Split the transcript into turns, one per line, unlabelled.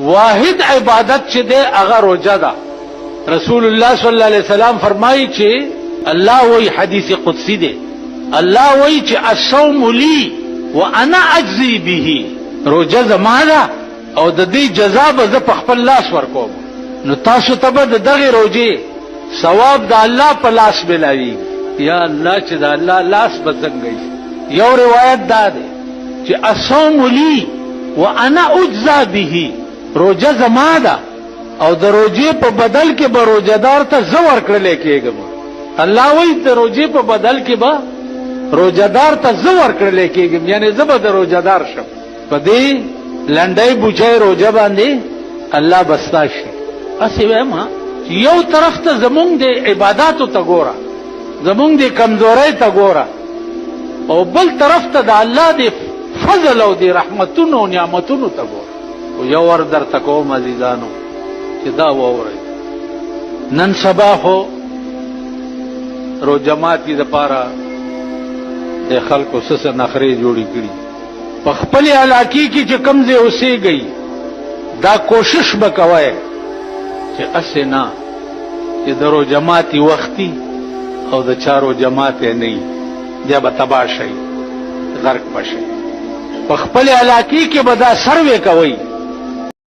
واحد عبادت چې ده هغه روزه ده. رسول الله صلی الله علیه وسلم فرمایي چې الله وی حدیث قدسی ده، الله وی چې الصوم لی وانا اجزی به، روزه زما ده او د دې جزا به زه په خپل لاس ورکوم. نو تاسو ته به دغه روزه ثواب د الله په لاس ملاوي. یا الله چې د الله لاس به څنګه. یو روایت دا ده چې الصوم لی وانا اجزا به، روزه زما ده او د روزه په بدل کې به روزدار ته زه ورکړل کېږم. الله وایي د روزه په بدل کې به روزدار ته زه ورکړل کېږم، یعنی زه به د روزدار شم. په دې لنډۍ بوچای روزه باندې الله بستا شي. اسی وایم یو طرف ته زمونږ د عبادتو ته ګوره، زمونږ د کمزورۍ ته ګوره، او بل طرف ته د الله د فضل او د رحمتونو او نعمتونو ته ګوره. او یو ور درته کوم عزیزانو چې دا واورئ، نن سبا خو روزه ماتي دپاره د خلکو څه نخرې جوړې کړي. په خپل علاقې کې چې کوم ځای اوسېږئ دا کوشش به کوئ چې اسې نه چې د روزه ماتي وختي او د چا روزه ماتې نه وي، بیا به تباه شئ، غرق به شئ. په خپل علاقې کې به دا سروې کوئ